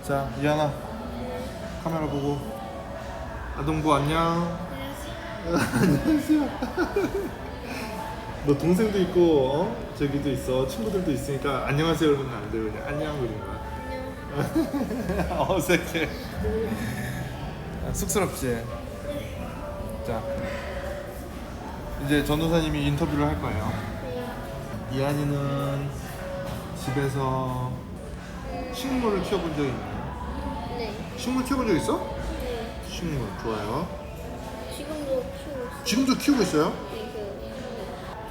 자, 이하나 카메라 보고. 아동부 안녕. 안녕하세요. 너 동생도 있고 저기도 있어, 친구들도 있으니까 안녕하세요 그러면 안 돼. 그냥 안녕 그러는 거야. 안녕. 어색해. 쑥스럽지? 자, 이제 전도사님이 인터뷰를 할 거예요. 이한이는 집에서 식물을 키워본 적이 있나요? 네. 식물 키워본 적 있어? 네. 식물 좋아요. 지금도 키우고 있어요. 지금도 키우고 있어요? 네,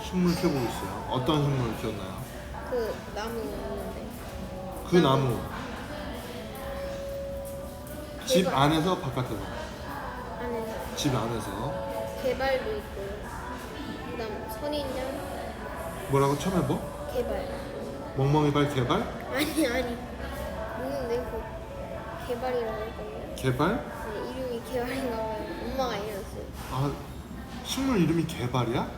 식물 키워보고 있어요. 어떤 식물을 키웠나요? 그 나무 있는데. 그 나무 집 개발. 안에서 바깥에서? 안에서 집 안에서. 개발도 있고, 그다음 선인장 뭐라고 처음에 뭐? 개발. 멍멍이발 개발? 아니 있는데 그 개발이라고 할거예요. 개발? 네, 이름이 개발인가 봐요. 엄마가 이랬어요. 아, 식물 이름이 개발이야?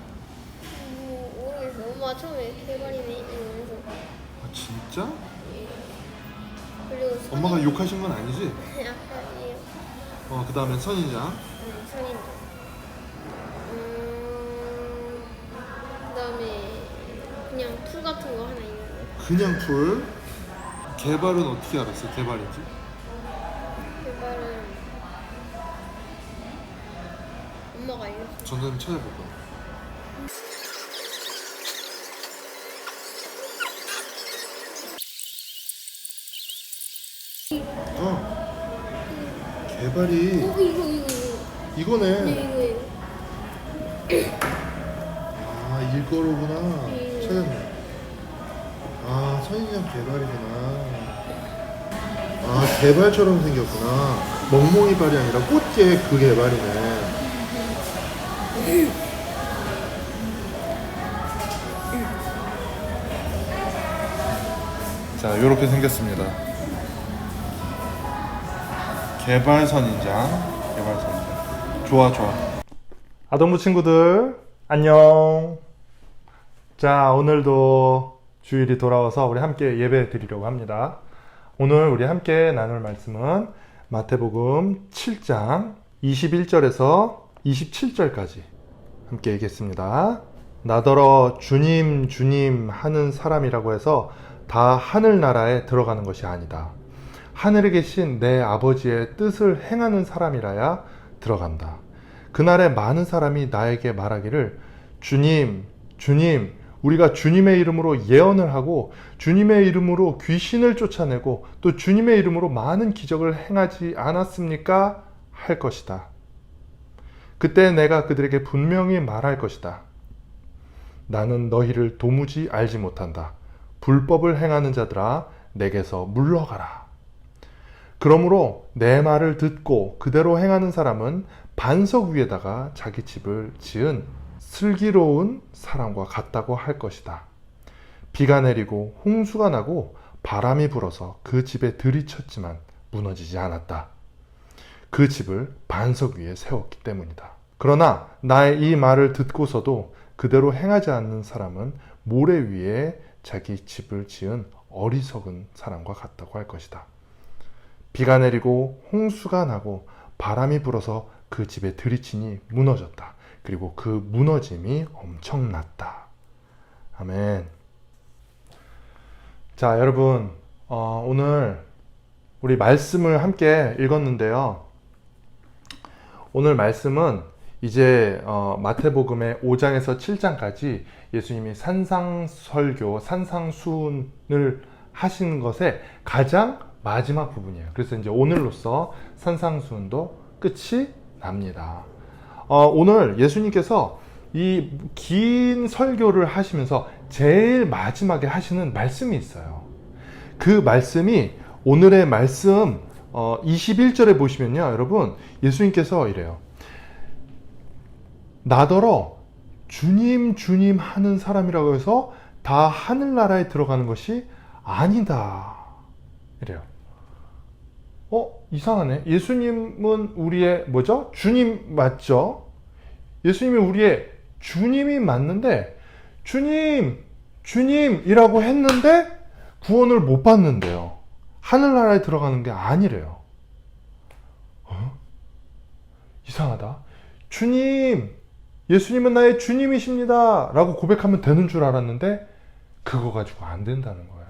모르겠어요. 엄마가 처음에 개발이네 이러면서. 아 진짜? 예. 그리고 엄마가 욕하신 건 아니지? 아니에요. 그 다음에 선인장. 선인장. 그다음에 그냥 풀 같은 거 하나 있는데. 그냥 풀. 개발은 어떻게 알았어? 개발인지? 개발은 엄마가 알려줬어요. 전도사님 찾아볼 거야. 개발이 이거. 이거네. 네, 이거예요. 아, 이거로구나. 네. 찾았네. 아, 선인장 개발이구나. 아, 개발처럼 생겼구나. 멍멍이발이 아니라 꽃게 그 개발이네. 자, 요렇게 생겼습니다. 개발 선인장. 좋아. 아동부 친구들 안녕. 자, 오늘도 주일이 돌아와서 우리 함께 예배 드리려고 합니다. 오늘 우리 함께 나눌 말씀은 마태복음 7장 21절에서 27절까지 함께 읽겠습니다. 나더러 주님 주님 하는 사람이라고 해서 다 하늘나라에 들어가는 것이 아니다. 하늘에 계신 내 아버지의 뜻을 행하는 사람이라야 들어간다. 그날에 많은 사람이 나에게 말하기를 주님, 주님, 우리가 주님의 이름으로 예언을 하고 주님의 이름으로 귀신을 쫓아내고 또 주님의 이름으로 많은 기적을 행하지 않았습니까? 할 것이다. 그때 내가 그들에게 분명히 말할 것이다. 나는 너희를 도무지 알지 못한다. 불법을 행하는 자들아, 내게서 물러가라. 그러므로 내 말을 듣고 그대로 행하는 사람은 반석 위에다가 자기 집을 지은 슬기로운 사람과 같다고 할 것이다. 비가 내리고 홍수가 나고 바람이 불어서 그 집에 들이쳤지만 무너지지 않았다. 그 집을 반석 위에 세웠기 때문이다. 그러나 나의 이 말을 듣고서도 그대로 행하지 않는 사람은 모래 위에 자기 집을 지은 어리석은 사람과 같다고 할 것이다. 비가 내리고 홍수가 나고 바람이 불어서 그 집에 들이치니 무너졌다. 그리고 그 무너짐이 엄청났다. 아멘. 자, 여러분, 오늘 우리 말씀을 함께 읽었는데요. 오늘 말씀은 이제 마태복음의 5장에서 7장까지 예수님이 산상설교, 산상수훈을 하신 것의 가장 마지막 부분이에요. 그래서 이제 오늘로써 산상수훈도 끝이 납니다. 오늘 예수님께서 이 긴 설교를 하시면서 제일 마지막에 하시는 말씀이 있어요. 그 말씀이 오늘의 말씀 21절에 보시면요, 여러분, 예수님께서 이래요. 나더러 주님 주님 하는 사람이라고 해서 다 하늘나라에 들어가는 것이 아니다. 이래요. 이상하네. 예수님은 우리의 뭐죠? 주님 맞죠? 예수님이 우리의 주님이 맞는데 주님, 주님이라고 했는데 구원을 못 받는데요. 하늘나라에 들어가는 게 아니래요. 이상하다. 주님, 예수님은 나의 주님이십니다 라고 고백하면 되는 줄 알았는데 그거 가지고 안 된다는 거예요.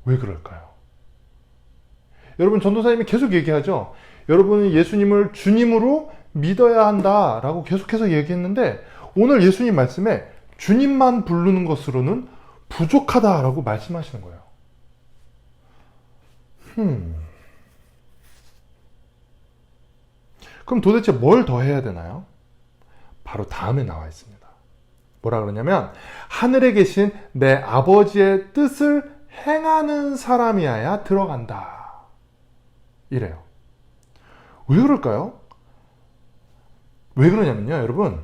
왜 그럴까요? 여러분, 전도사님이 계속 얘기하죠. 여러분은 예수님을 주님으로 믿어야 한다 라고 계속해서 얘기했는데 오늘 예수님 말씀에 주님만 부르는 것으로는 부족하다 라고 말씀하시는 거예요. 그럼 도대체 뭘 더 해야 되나요? 바로 다음에 나와 있습니다. 뭐라 그러냐면 하늘에 계신 내 아버지의 뜻을 행하는 사람이어야 들어간다. 이래요. 왜 그럴까요? 왜 그러냐면요, 여러분.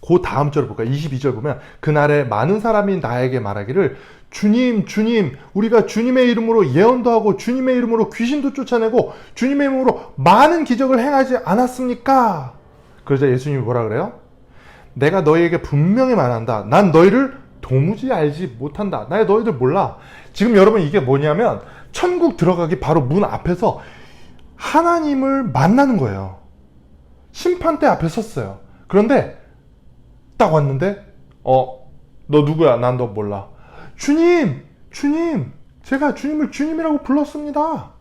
그 다음 절 볼까요? 22절 보면 그날에 많은 사람이 나에게 말하기를 주님, 주님, 우리가 주님의 이름으로 예언도 하고 주님의 이름으로 귀신도 쫓아내고 주님의 이름으로 많은 기적을 행하지 않았습니까? 그러자 예수님이 뭐라 그래요? 내가 너희에게 분명히 말한다. 난 너희를 도무지 알지 못한다. 나 너희들 몰라. 지금 여러분 이게 뭐냐면 천국 들어가기 바로 문 앞에서 하나님을 만나는 거예요. 심판대 앞에 섰어요. 그런데 딱 왔는데 너 누구야? 난 너 몰라. 주님! 주님! 제가 주님을 주님이라고 불렀습니다.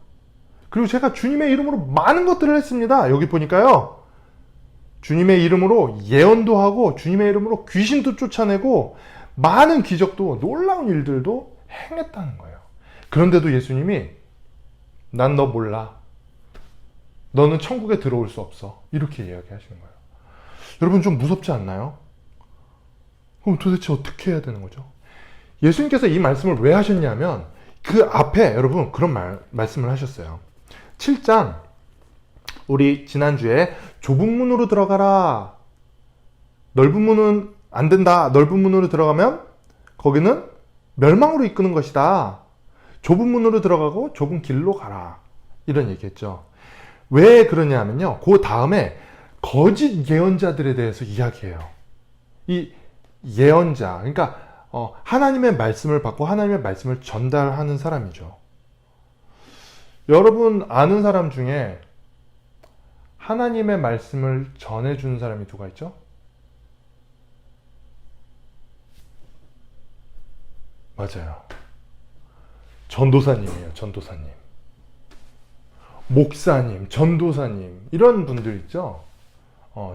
그리고 제가 주님의 이름으로 많은 것들을 했습니다. 여기 보니까요. 주님의 이름으로 예언도 하고 주님의 이름으로 귀신도 쫓아내고 많은 기적도 놀라운 일들도 행했다는 거예요. 그런데도 예수님이 난 너 몰라. 너는 천국에 들어올 수 없어. 이렇게 이야기하시는 거예요. 여러분 좀 무섭지 않나요? 그럼 도대체 어떻게 해야 되는 거죠? 예수님께서 이 말씀을 왜 하셨냐면 그 앞에 여러분 그런 말씀을 하셨어요. 7장 우리 지난주에 좁은 문으로 들어가라. 넓은 문은 안 된다. 넓은 문으로 들어가면 거기는 멸망으로 이끄는 것이다. 좁은 문으로 들어가고 좁은 길로 가라. 이런 얘기했죠. 왜 그러냐면요. 그 다음에 거짓 예언자들에 대해서 이야기해요. 이 예언자, 그러니까 하나님의 말씀을 받고 하나님의 말씀을 전달하는 사람이죠. 여러분 아는 사람 중에 하나님의 말씀을 전해주는 사람이 누가 있죠? 맞아요. 전도사님이에요. 전도사님. 목사님, 전도사님 이런 분들 있죠.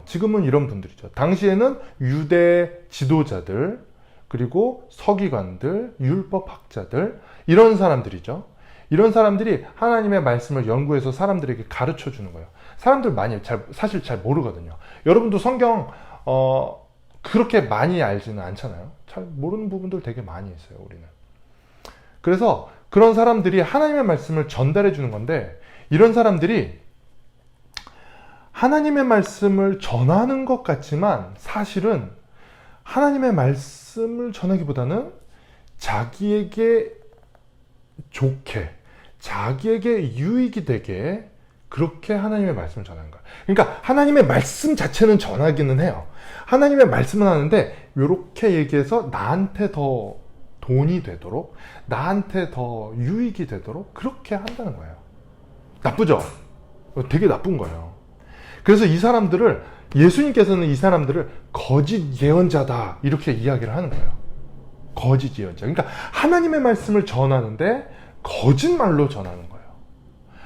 지금은 이런 분들이죠. 당시에는 유대 지도자들 그리고 서기관들, 율법학자들 이런 사람들이죠. 이런 사람들이 하나님의 말씀을 연구해서 사람들에게 가르쳐 주는 거예요. 사람들 많이 사실 잘 모르거든요. 여러분도 성경 그렇게 많이 알지는 않잖아요. 잘 모르는 부분들 되게 많이 있어요. 우리는. 그래서 그런 사람들이 하나님의 말씀을 전달해 주는 건데 이런 사람들이 하나님의 말씀을 전하는 것 같지만 사실은 하나님의 말씀을 전하기보다는 자기에게 좋게, 자기에게 유익이 되게 그렇게 하나님의 말씀을 전하는 거예요. 그러니까 하나님의 말씀 자체는 전하기는 해요. 하나님의 말씀은 하는데 이렇게 얘기해서 나한테 더 돈이 되도록, 나한테 더 유익이 되도록 그렇게 한다는 거예요. 나쁘죠? 되게 나쁜 거예요. 그래서 이 사람들을 예수님께서는 이 사람들을 거짓 예언자다 이렇게 이야기를 하는 거예요. 거짓 예언자. 그러니까 하나님의 말씀을 전하는데 거짓말로 전하는 거예요.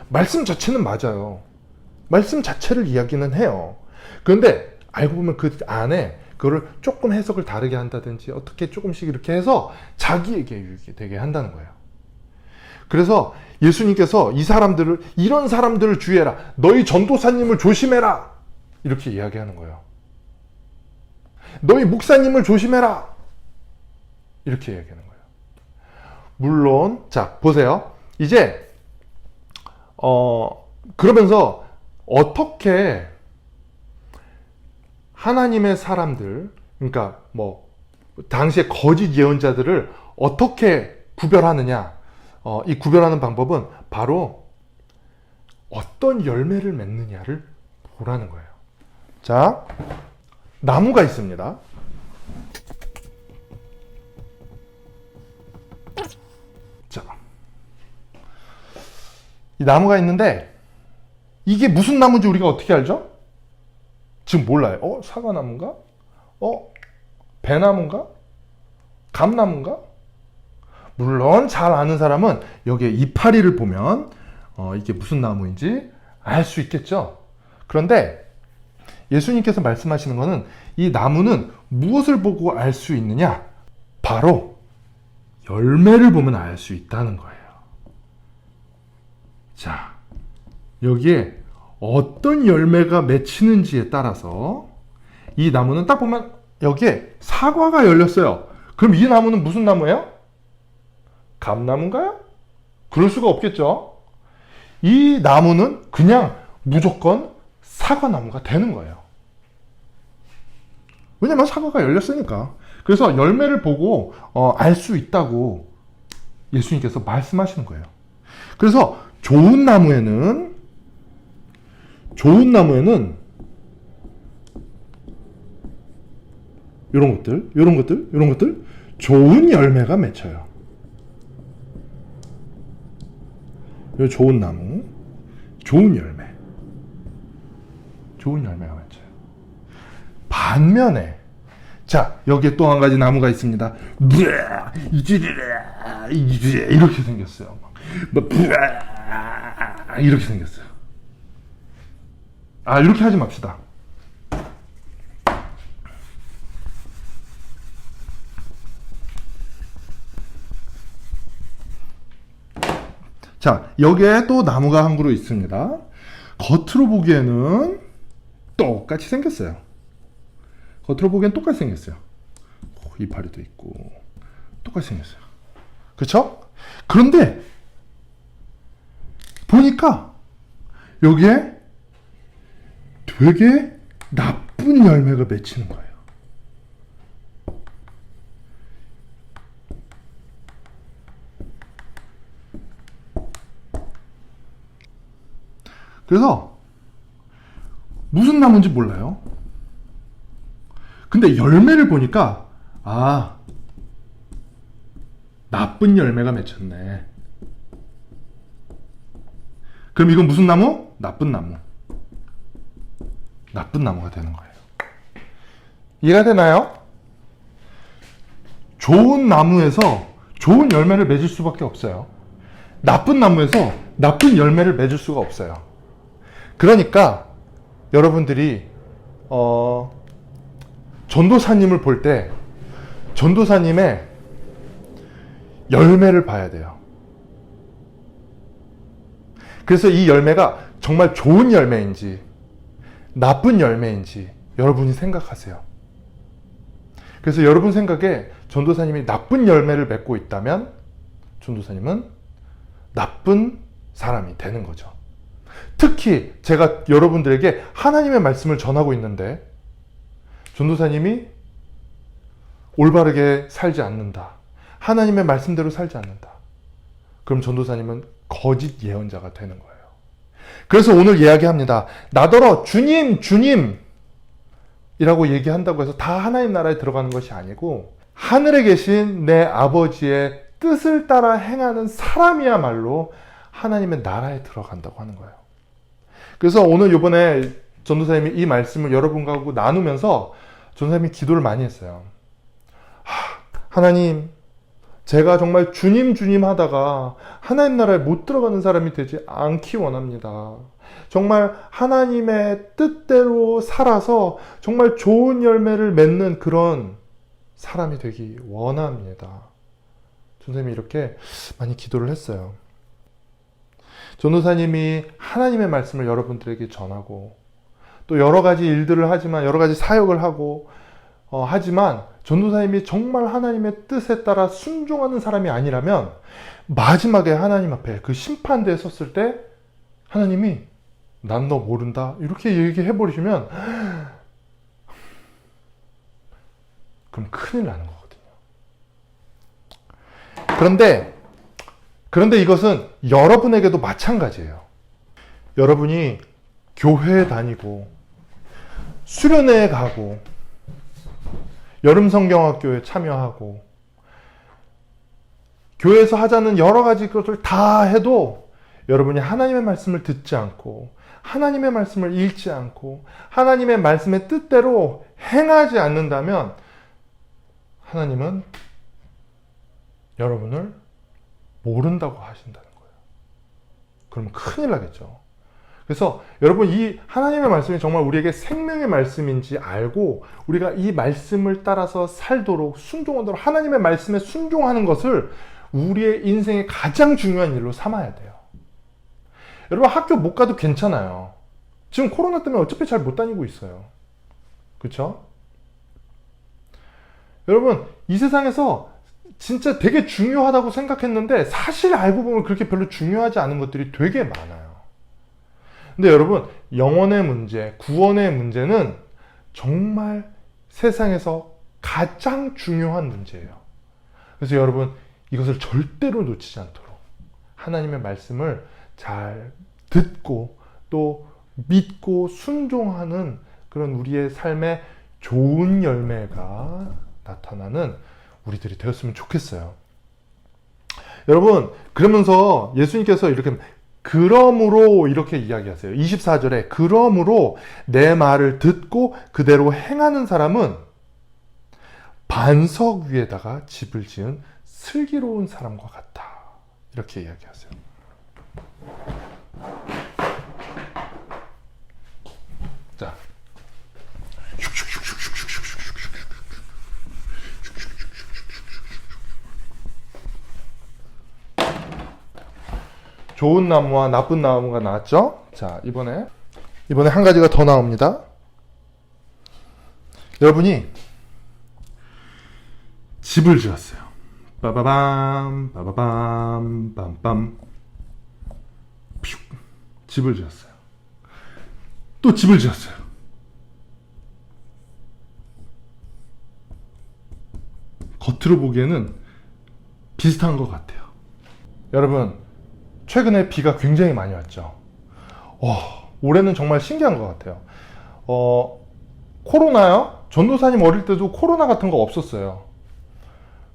말씀 자체는 맞아요. 말씀 자체를 이야기는 해요. 그런데 알고 보면 그 안에 그거를 조금 해석을 다르게 한다든지 어떻게 조금씩 이렇게 해서 자기에게 유익이 되게 한다는 거예요. 그래서 예수님께서 이 사람들을, 이런 사람들을 주의해라. 너희 전도사님을 조심해라. 이렇게 이야기하는 거예요. 너희 목사님을 조심해라. 이렇게 이야기하는 거예요. 물론, 자, 보세요. 이제, 그러면서 어떻게 하나님의 사람들, 그러니까 당시에 거짓 예언자들을 어떻게 구별하느냐. 이 구별하는 방법은 바로 어떤 열매를 맺느냐를 보라는 거예요. 자, 나무가 있습니다. 자, 이 나무가 있는데 이게 무슨 나무인지 우리가 어떻게 알죠? 지금 몰라요. 사과나무인가? 배나무인가? 감나무인가? 물론 잘 아는 사람은 여기에 이파리를 보면 이게 무슨 나무인지 알 수 있겠죠. 그런데 예수님께서 말씀하시는 것은 이 나무는 무엇을 보고 알 수 있느냐? 바로 열매를 보면 알 수 있다는 거예요. 자, 여기에 어떤 열매가 맺히는지에 따라서 이 나무는 딱 보면 여기에 사과가 열렸어요. 그럼 이 나무는 무슨 나무예요? 감나무인가요? 그럴 수가 없겠죠. 이 나무는 그냥 무조건 사과나무가 되는 거예요. 왜냐면 사과가 열렸으니까. 그래서 열매를 보고 알 수 있다고 예수님께서 말씀하시는 거예요. 그래서 좋은 나무에는 이런 것들 좋은 열매가 맺혀요. 이 좋은 나무, 좋은 열매가 맺혀요. 반면에 자, 여기에 또 한 가지 나무가 있습니다. 이렇게 생겼어요. 이렇게 생겼어요. 이렇게 하지 맙시다. 자, 여기에 또 나무가 한 그루 있습니다. 겉으로 보기에는 똑같이 생겼어요. 이파리도 있고 똑같이 생겼어요. 그렇죠? 그런데 보니까 여기에 되게 나쁜 열매가 맺히는 거예요. 그래서 무슨 나무인지 몰라요. 근데 열매를 보니까 나쁜 열매가 맺혔네. 그럼 이건 무슨 나무? 나쁜 나무가 되는 거예요. 이해가 되나요? 좋은 나무에서 좋은 열매를 맺을 수밖에 없어요. 나쁜 나무에서 나쁜 열매를 맺을 수가 없어요. 그러니까 여러분들이 전도사님을 볼 때 전도사님의 열매를 봐야 돼요. 그래서 이 열매가 정말 좋은 열매인지 나쁜 열매인지 여러분이 생각하세요. 그래서 여러분 생각에 전도사님이 나쁜 열매를 맺고 있다면 전도사님은 나쁜 사람이 되는 거죠. 특히 제가 여러분들에게 하나님의 말씀을 전하고 있는데 전도사님이 올바르게 살지 않는다. 하나님의 말씀대로 살지 않는다. 그럼 전도사님은 거짓 예언자가 되는 거예요. 그래서 오늘 이야기합니다. 나더러 주님, 주님 이라고 얘기한다고 해서 다 하나님 나라에 들어가는 것이 아니고 하늘에 계신 내 아버지의 뜻을 따라 행하는 사람이야말로 하나님의 나라에 들어간다고 하는 거예요. 그래서 오늘 이번에 전도사님이 이 말씀을 여러분과 나누면서 전도사님이 기도를 많이 했어요. 하나님, 제가 정말 주님 주님 하다가 하나님 나라에 못 들어가는 사람이 되지 않기 원합니다. 정말 하나님의 뜻대로 살아서 정말 좋은 열매를 맺는 그런 사람이 되기 원합니다. 전도사님이 이렇게 많이 기도를 했어요. 전도사님이 하나님의 말씀을 여러분들에게 전하고 또 여러 가지 일들을 하지만 여러 가지 사역을 하고 하지만 전도사님이 정말 하나님의 뜻에 따라 순종하는 사람이 아니라면 마지막에 하나님 앞에 그 심판대에 섰을 때 하나님이 난 너 모른다 이렇게 얘기해 버리시면 그럼 큰일 나는 거거든요. 그런데 이것은 여러분에게도 마찬가지예요. 여러분이 교회에 다니고 수련회에 가고 여름성경학교에 참여하고 교회에서 하자는 여러 가지 것을 다 해도 여러분이 하나님의 말씀을 듣지 않고 하나님의 말씀을 읽지 않고 하나님의 말씀의 뜻대로 행하지 않는다면 하나님은 여러분을 모른다고 하신다는 거예요. 그러면 큰일 나겠죠. 그래서 여러분 이 하나님의 말씀이 정말 우리에게 생명의 말씀인지 알고 우리가 이 말씀을 따라서 살도록 순종하도록 하나님의 말씀에 순종하는 것을 우리의 인생의 가장 중요한 일로 삼아야 돼요. 여러분 학교 못 가도 괜찮아요. 지금 코로나 때문에 어차피 잘 못 다니고 있어요. 그렇죠? 여러분 이 세상에서 진짜 되게 중요하다고 생각했는데 사실 알고 보면 그렇게 별로 중요하지 않은 것들이 되게 많아요. 근데 여러분 영혼의 문제, 구원의 문제는 정말 세상에서 가장 중요한 문제예요. 그래서 여러분 이것을 절대로 놓치지 않도록 하나님의 말씀을 잘 듣고 또 믿고 순종하는 그런 우리의 삶에 좋은 열매가 나타나는 우리들이 되었으면 좋겠어요. 여러분 그러면서 예수님께서 이렇게 그러므로 이렇게 이야기하세요. 24절에 그러므로 내 말을 듣고 그대로 행하는 사람은 반석 위에다가 집을 지은 슬기로운 사람과 같다. 이렇게 이야기하세요. 자, 좋은 나무와 나쁜 나무가 나왔죠? 자, 이번에 한 가지가 더 나옵니다. 여러분이 집을 지었어요. 빠바밤, 빠바밤, 빰빰. 퓨. 집을 지었어요. 또 집을 지었어요. 겉으로 보기에는 비슷한 것 같아요. 여러분, 최근에 비가 굉장히 많이 왔죠. 올해는 정말 신기한 것 같아요. 코로나요? 전도사님 어릴 때도 코로나 같은 거 없었어요.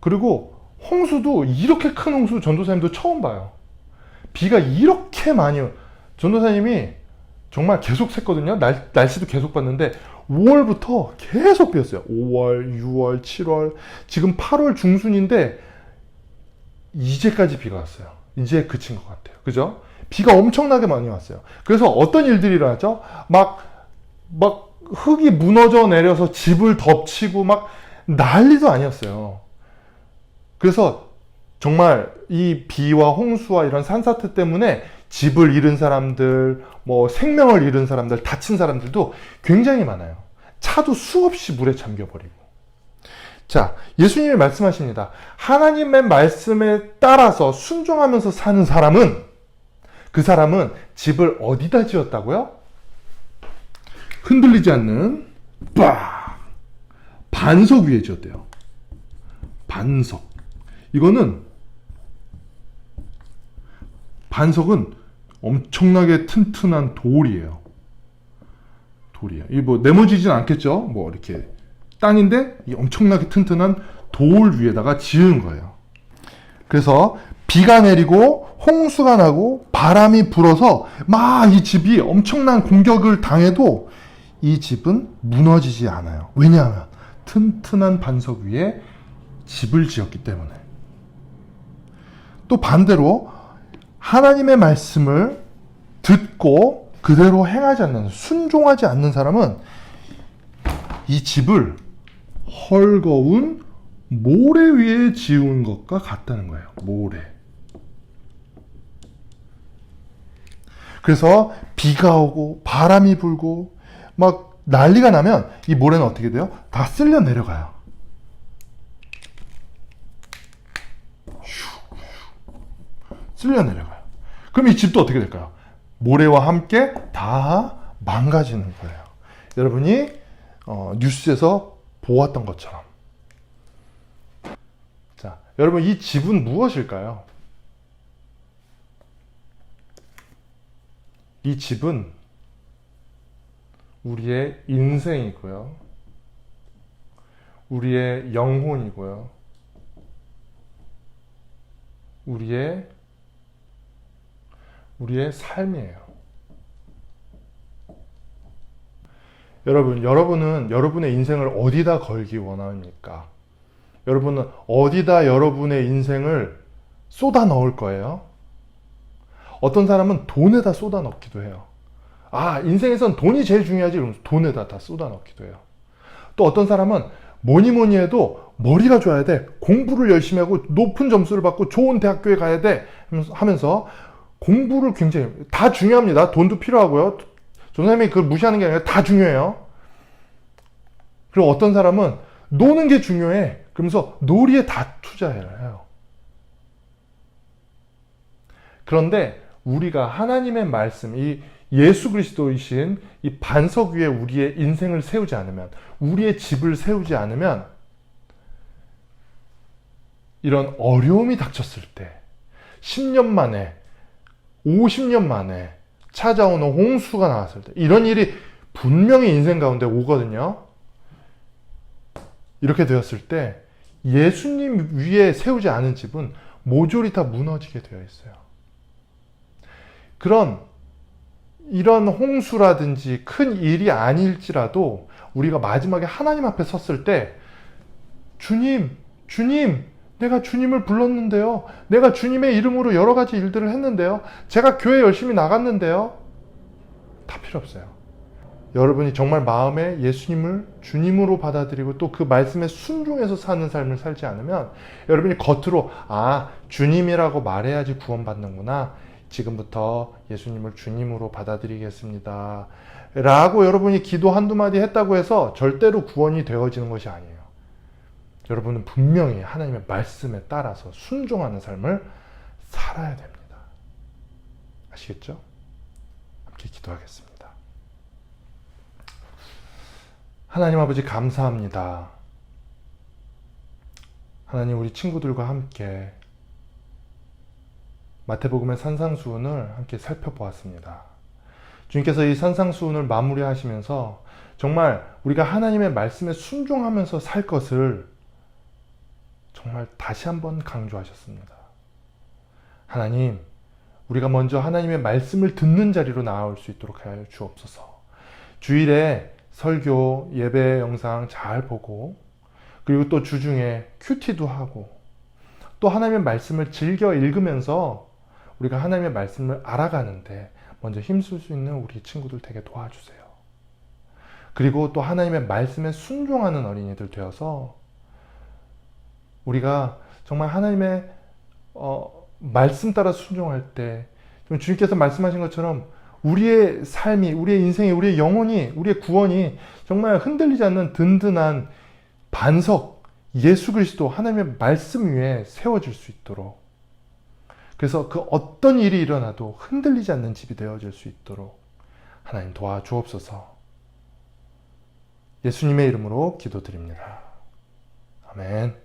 그리고 홍수도 이렇게 큰 홍수 전도사님도 처음 봐요. 비가 이렇게 많이 전도사님이 정말 계속 샜거든요. 날씨도 계속 봤는데 5월부터 계속 비었어요. 5월, 6월, 7월 지금 8월 중순인데 이제까지 비가 왔어요. 이제 그친 것 같아요. 그죠? 비가 엄청나게 많이 왔어요. 그래서 어떤 일들이 일어났죠? 막 흙이 무너져 내려서 집을 덮치고 막 난리도 아니었어요. 그래서 정말 이 비와 홍수와 이런 산사태 때문에 집을 잃은 사람들, 생명을 잃은 사람들, 다친 사람들도 굉장히 많아요. 차도 수없이 물에 잠겨버리고. 자, 예수님이 말씀하십니다. 하나님의 말씀에 따라서 순종하면서 사는 사람은 그 사람은 집을 어디다 지었다고요? 흔들리지 않는 반석 위에 지었대요. 반석. 반석은 엄청나게 튼튼한 돌이에요. 이게 내모지진 않겠죠? 이렇게 땅인데 이 엄청나게 튼튼한 돌 위에다가 지은 거예요. 그래서 비가 내리고 홍수가 나고 바람이 불어서 막 이 집이 엄청난 공격을 당해도 이 집은 무너지지 않아요. 왜냐하면 튼튼한 반석 위에 집을 지었기 때문에. 또 반대로 하나님의 말씀을 듣고 그대로 행하지 않는, 순종하지 않는 사람은 이 집을 헐거운 모래 위에 지은 것과 같다는 거예요. 모래. 그래서 비가 오고 바람이 불고 막 난리가 나면 이 모래는 어떻게 돼요? 다 쓸려 내려가요. 쓸려 내려가요. 그럼 이 집도 어떻게 될까요? 모래와 함께 다 망가지는 거예요. 여러분이 뉴스에서 보았던 것처럼. 자, 여러분 이 집은 무엇일까요? 이 집은 우리의 인생이고요. 우리의 영혼이고요. 우리의 우리의 삶이에요. 여러분은 여러분의 인생을 어디다 걸기 원합니까? 여러분은 어디다 여러분의 인생을 쏟아 넣을 거예요? 어떤 사람은 돈에다 쏟아 넣기도 해요. 아, 인생에선 돈이 제일 중요하지. 그러면서 돈에다 다 쏟아 넣기도 해요. 또 어떤 사람은 뭐니 해도 머리가 좋아야 돼. 공부를 열심히 하고 높은 점수를 받고 좋은 대학교에 가야 돼. 하면서 공부를 굉장히, 다 중요합니다. 돈도 필요하고요. 선생님이 그걸 무시하는 게 아니라 다 중요해요. 그리고 어떤 사람은 노는 게 중요해. 그러면서 놀이에 다 투자를 해요. 그런데 우리가 하나님의 말씀, 이 예수 그리스도이신 이 반석 위에 우리의 인생을 세우지 않으면, 우리의 집을 세우지 않으면, 이런 어려움이 닥쳤을 때, 10년 만에, 50년 만에 찾아오는 홍수가 나왔을 때, 이런 일이 분명히 인생 가운데 오거든요. 이렇게 되었을 때 예수님 위에 세우지 않은 집은 모조리 다 무너지게 되어 있어요. 이런 홍수라든지 큰 일이 아닐지라도 우리가 마지막에 하나님 앞에 섰을 때 주님, 내가 주님을 불렀는데요. 내가 주님의 이름으로 여러 가지 일들을 했는데요. 제가 교회 열심히 나갔는데요. 다 필요 없어요. 여러분이 정말 마음에 예수님을 주님으로 받아들이고 또 그 말씀에 순종해서 사는 삶을 살지 않으면 여러분이 겉으로 주님이라고 말해야지 구원받는구나. 지금부터 예수님을 주님으로 받아들이겠습니다. 라고 여러분이 기도 한두 마디 했다고 해서 절대로 구원이 되어지는 것이 아니에요. 여러분은 분명히 하나님의 말씀에 따라서 순종하는 삶을 살아야 됩니다. 아시겠죠? 함께 기도하겠습니다. 하나님 아버지 감사합니다. 하나님 우리 친구들과 함께 마태복음의 산상수훈을 함께 살펴보았습니다. 주님께서 이 산상수훈을 마무리하시면서 정말 우리가 하나님의 말씀에 순종하면서 살 것을 정말 다시 한번 강조하셨습니다. 하나님, 우리가 먼저 하나님의 말씀을 듣는 자리로 나아올 수 있도록 하여 주옵소서. 주일에 설교, 예배 영상 잘 보고, 그리고 또 주중에 큐티도 하고, 또 하나님의 말씀을 즐겨 읽으면서 우리가 하나님의 말씀을 알아가는데 먼저 힘쓸 수 있는 우리 친구들 되게 도와주세요. 그리고 또 하나님의 말씀에 순종하는 어린이들 되어서 우리가 정말 하나님의 말씀 따라 순종할 때 주님께서 말씀하신 것처럼 우리의 삶이, 우리의 인생이, 우리의 영혼이, 우리의 구원이 정말 흔들리지 않는 든든한 반석, 예수 그리스도 하나님의 말씀 위에 세워질 수 있도록, 그래서 그 어떤 일이 일어나도 흔들리지 않는 집이 되어질 수 있도록 하나님 도와주옵소서. 예수님의 이름으로 기도드립니다. 아멘.